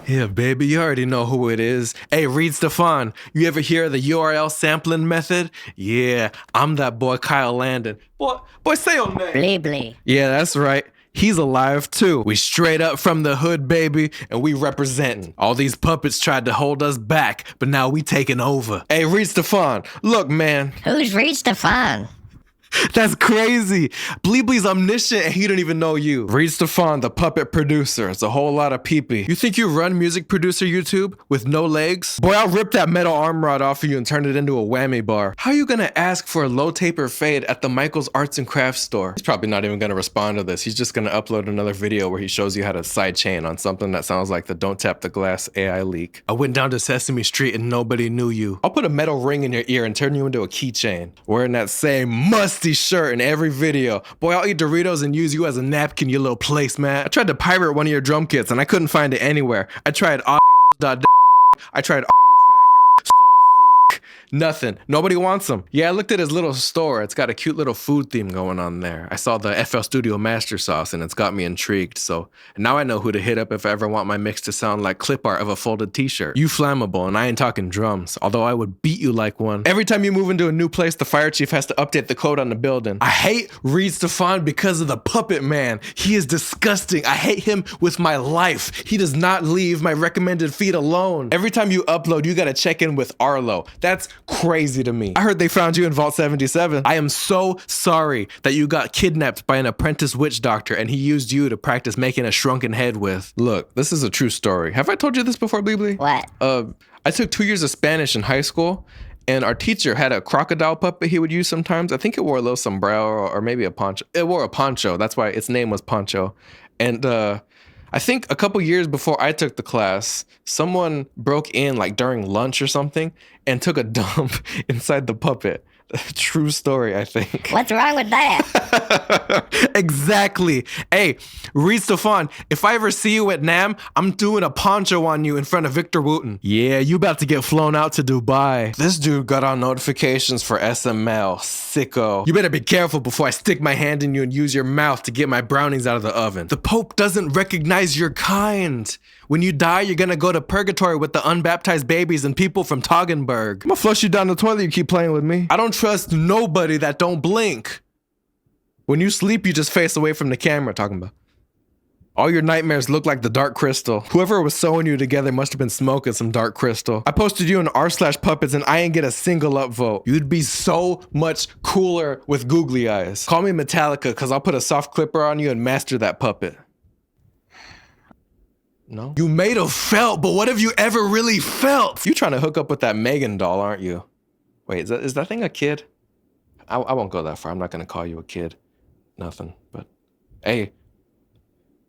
Yeah, baby, you already know who it is. Hey, Reid Stefan, you ever hear of the URL sampling method? Yeah, I'm that boy Kyle Landon. Boy, say your name. Blee blee. Yeah, that's right. He's alive too. We straight up from the hood, baby, and we representing. All these puppets tried to hold us back, but now we taking over. Hey, Reid Stefan, look, man. Who's Reid Stefan? That's crazy. Bleeblee's omniscient and he don't even know you. Reid Stefan, the puppet producer. It's a whole lot of pee-pee. You think you run music producer YouTube with no legs? Boy, I'll rip that metal arm rod off of you and turn it into a whammy bar. How are you gonna ask for a low taper fade at the Michael's Arts and Crafts store? He's probably not even gonna respond to this. He's just gonna upload another video where he shows you how to sidechain on something that sounds like the Don't Tap the Glass AI leak. I went down to Sesame Street and nobody knew you. I'll put a metal ring in your ear and turn you into a keychain. Wearing that same musty shirt in every video. Boy, I'll eat Doritos and use you as a napkin, you little placemat. I tried to pirate one of your drum kits and I couldn't find it anywhere. I tried audio.download, I tried RU Tracker, SoulSeek, nothing. Nobody wants them. Yeah, I looked at his little store. It's got a cute little food theme going on there. I saw the FL Studio Master Sauce and it's got me intrigued. So now I know who to hit up if I ever want my mix to sound like clip art of a folded t-shirt. You flammable and I ain't talking drums, although I would beat you like one. Every time you move into a new place, the fire chief has to update the code on the building. I hate Reid Stefan because of the puppet man. He is disgusting. I hate him with my life. He does not leave my recommended feed alone. Every time you upload, you gotta check in with Arlo. That's crazy to me. I heard they found you in Vault 77. I am so sorry that you got kidnapped by an apprentice witch doctor and he used you to practice making a shrunken head with. Look, this is a true story. Have I told you this before, Bleeblee? What? I took 2 years of Spanish in high school and our teacher had a crocodile puppet he would use sometimes. I think it wore a little sombrero or maybe a poncho. It wore a poncho. That's why its name was Poncho. And I think a couple years before I took the class, someone broke in like during lunch or something and took a dump inside the puppet. True story, I think. What's wrong with that? Exactly. Hey, Reid Stefan, if I ever see you at NAMM, I'm doing a poncho on you in front of Victor Wooten. Yeah, you about to get flown out to Dubai. This dude got on notifications for SML. Sicko. You better be careful before I stick my hand in you and use your mouth to get my brownies out of the oven. The Pope doesn't recognize your kind. When you die, you're gonna go to purgatory with the unbaptized babies and people from Toggenburg. I'm gonna flush you down the toilet, you keep playing with me. I don't trust nobody that don't blink. When you sleep, you just face away from the camera, talking about. All your nightmares look like the Dark Crystal. Whoever was sewing you together must have been smoking some Dark Crystal. I posted you in r/puppets and I ain't get a single upvote. You'd be so much cooler with googly eyes. Call me Metallica, cause I'll put a soft clipper on you and master that puppet. No? You made a felt, but what have you ever really felt? You trying to hook up with that Megan doll, aren't you? Wait, is that thing a kid? I won't go that far. I'm not gonna call you a kid. Nothing, but hey,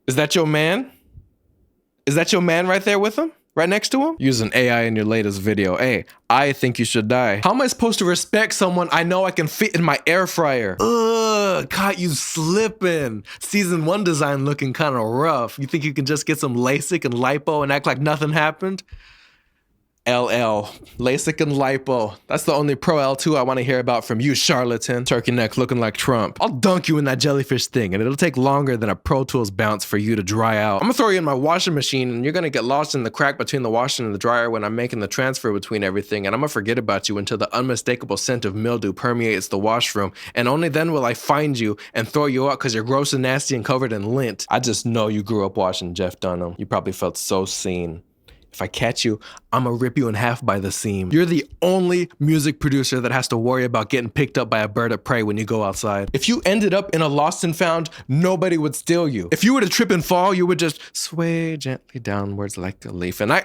is that your man? Is that your man right there with him? Right next to him? Using AI in your latest video. Hey, I think you should die. How am I supposed to respect someone I know I can fit in my air fryer? Ugh, caught you slipping. Season 1 design looking kind of rough. You think you can just get some LASIK and lipo and act like nothing happened? LL, LASIK and lipo. That's the only pro L2 I want to hear about from you, charlatan. Turkey neck looking like Trump. I'll dunk you in that jellyfish thing and it'll take longer than a Pro Tools bounce for you to dry out. I'm gonna throw you in my washing machine and you're gonna get lost in the crack between the washer and the dryer when I'm making the transfer between everything, and I'm gonna forget about you until the unmistakable scent of mildew permeates the washroom, and only then will I find you and throw you out because you're gross and nasty and covered in lint. I just know you grew up watching Jeff Dunham. You probably felt so seen. If I catch you, I'ma rip you in half by the seam. You're the only music producer that has to worry about getting picked up by a bird of prey when you go outside. If you ended up in a lost and found, nobody would steal you. If you were to trip and fall, you would just sway gently downwards like a leaf. And I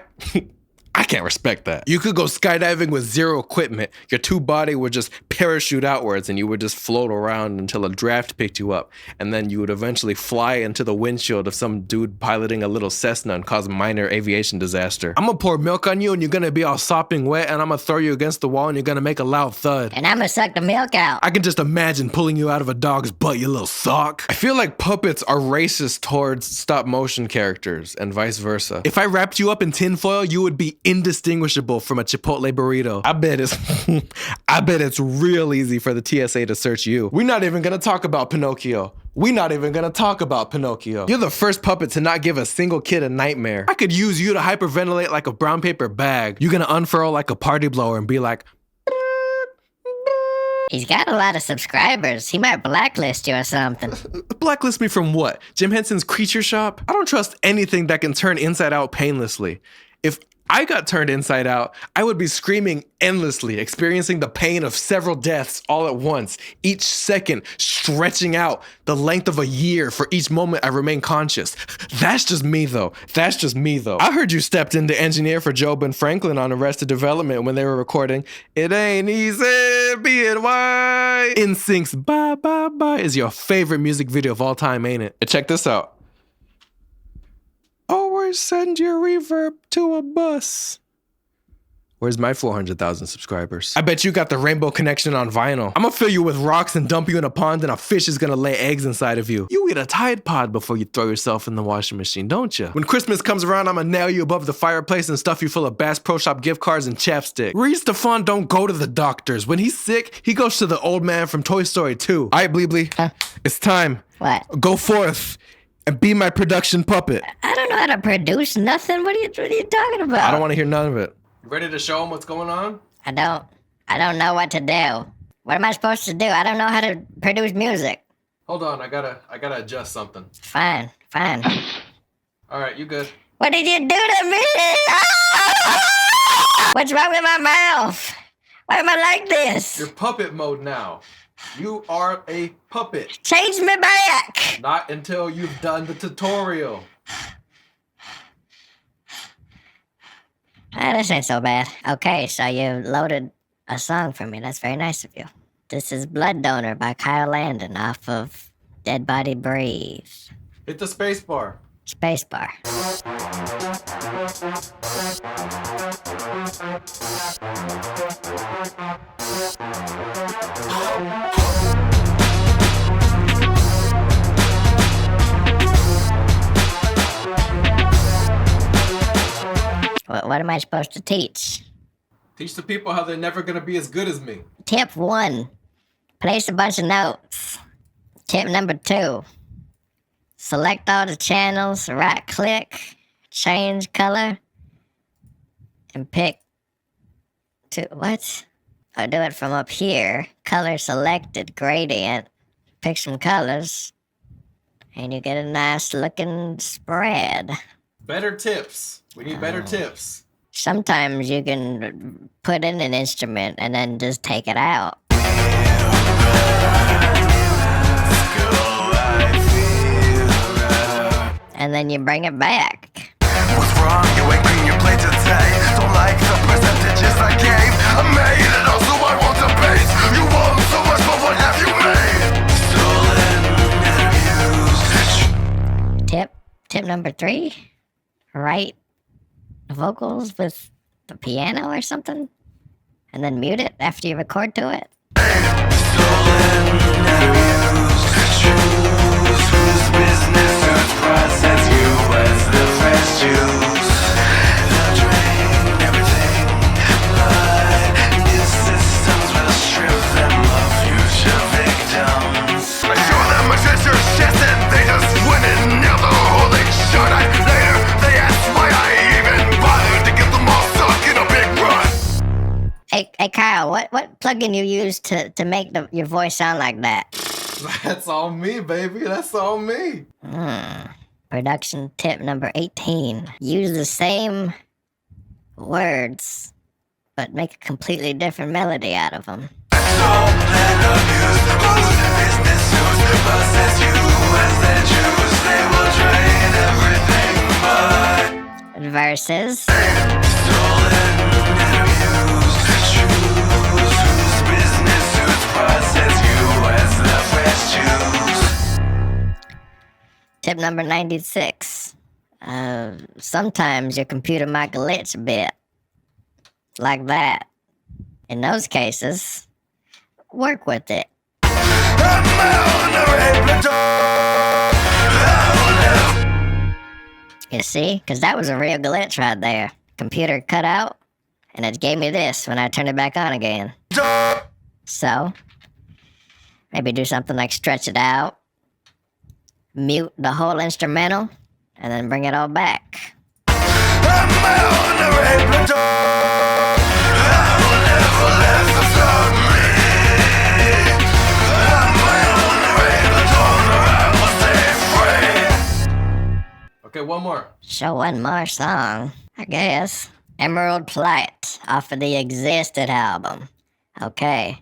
can't respect that. You could go skydiving with zero equipment. Your two body would just parachute outwards and you would just float around until a draft picked you up. And then you would eventually fly into the windshield of some dude piloting a little Cessna and cause a minor aviation disaster. I'm gonna pour milk on you and you're gonna be all sopping wet, and I'm gonna throw you against the wall and you're gonna make a loud thud. And I'm gonna suck the milk out. I can just imagine pulling you out of a dog's butt, you little sock. I feel like puppets are racist towards stop motion characters and vice versa. If I wrapped you up in tinfoil, you would be indistinguishable from a Chipotle burrito. I bet it's real easy for the TSA to search you. We're not even gonna talk about Pinocchio. You're the first puppet to not give a single kid a nightmare. I could use you to hyperventilate like a brown paper bag. You're gonna unfurl like a party blower and be like, He's got a lot of subscribers. He might blacklist you or something. blacklist me from what? Jim Henson's Creature Shop? I don't trust anything that can turn inside out painlessly. If I got turned inside out, I would be screaming endlessly, experiencing the pain of several deaths all at once, each second stretching out the length of a year for each moment I remain conscious. That's just me though. I heard you stepped in to engineer for Job and Franklin on Arrested Development when they were recording It Ain't Easy Being White. NSYNC's Bye Bye Bye is your favorite music video of all time, ain't it? Check this out. Always send your reverb to a bus. Where's my 400,000 subscribers? I bet you got the Rainbow Connection on vinyl. I'm gonna fill you with rocks and dump you in a pond and a fish is gonna lay eggs inside of you. You eat a Tide Pod before you throw yourself in the washing machine, don't you? When Christmas comes around, I'm gonna nail you above the fireplace and stuff you full of Bass Pro Shop gift cards and chapstick. Reid Stefan don't go to the doctors. When he's sick, he goes to the old man from Toy Story 2. All right, Bleebly, it's time. What? Go forth and be my production puppet. I don't know how to produce nothing. What are you talking about? I don't want to hear none of it. You ready to show them what's going on? I don't know what to do. What am I supposed to do? I don't know how to produce music. Hold on, I gotta adjust something. Fine. All right, you good? What did you do to me? What's wrong with my mouth? Why am I like this? You're puppet mode now. You are a puppet. Change me back. Not until you've done the tutorial. This ain't so bad. Okay, so you loaded a song for me. That's very nice of you. This is Blood Donor by Kyle Landon off of Dead Body Breathe. Hit the space bar. Spacebar. What am I supposed to teach? Teach the people how they're never gonna be as good as me. Tip 1. Place a bunch of notes. Tip number 2. Select all the channels, right click, change color, and pick to what? I'll do it from up here. Color selected, gradient. Pick some colors, and you get a nice looking spread. Better tips. We need better tips. Sometimes you can put in an instrument and then just take it out. And then you bring it back. What's wrong? You ain't clean your plate today. Don't like the percentages I gave. I made it all, so I want to base. You want so much, but what have you made? Stolen and abused. Tip number 3. Write vocals with the piano or something, and then mute it after you record to it. Stolen and abused. Choose whose business, whose process. You as the fresh juice. They'll drain everything. Blood. New systems will strip them of future victims. I show them a treasure chest and they just went in near the hole they should. Later they ask why I even bothered to get them all stuck in a big run. Hey Kyle, what plugin you use to make your voice sound like that? That's all me, baby. That's all me. Production tip number 18. Use the same words, but make a completely different melody out of them. Stolen, abused, whose business, whose process. You as their Jews, they will drain everything but Verses. stolen and abused. Choose whose business, whose process. You as the fresh juice. Tip number 96. Sometimes your computer might glitch a bit. Like that. In those cases, work with it. You see? Because that was a real glitch right there. computer cut out, and it gave me this when I turned it back on again. So, maybe do something like stretch it out, mute the whole instrumental, and then bring it all back. Okay, one more. So one more song, I guess. Emerald Plight off of the Existed album. Okay.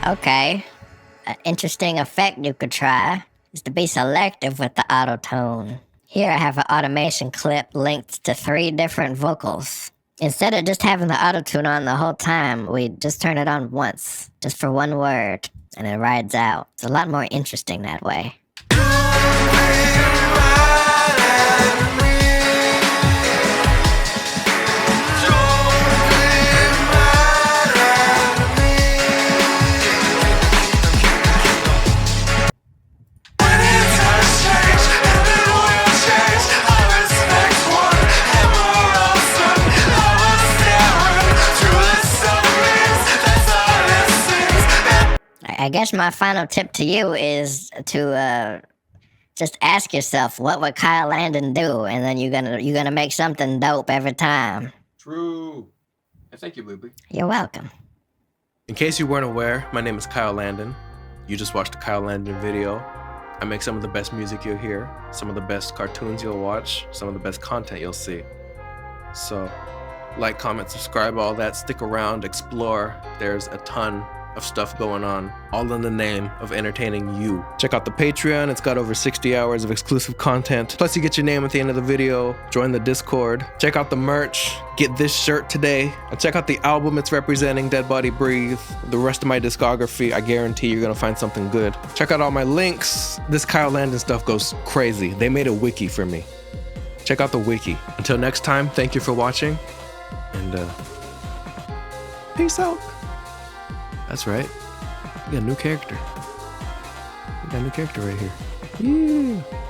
Okay. An interesting effect you could try is to be selective with the auto-tune. Here I have an automation clip linked to 3 different vocals. Instead of just having the auto-tune on the whole time, we just turn it on once, just for one word, and it rides out. It's a lot more interesting that way. I guess my final tip to you is to just ask yourself, what would Kyle Landon do? And then you're gonna make something dope every time. True. And thank you, Bluebee. You're welcome. In case you weren't aware, my name is Kyle Landon. You just watched a Kyle Landon video. I make some of the best music you'll hear, some of the best cartoons you'll watch, some of the best content you'll see. So, like, comment, subscribe, all that. Stick around, explore. There's a ton of stuff going on, all in the name of entertaining you. Check out the Patreon. It's got over 60 hours of exclusive content. Plus, you get your name at the end of the video. Join the Discord. Check out the merch. Get this shirt today. And check out the album it's representing, Dead Body Breathe. The rest of my discography, I guarantee you're gonna find something good. Check out all my links. This Kyle Landon stuff goes crazy. They made a wiki for me. Check out the wiki. Until next time, thank you for watching. And peace out. That's right. We got a new character. We got a new character right here. Yeah.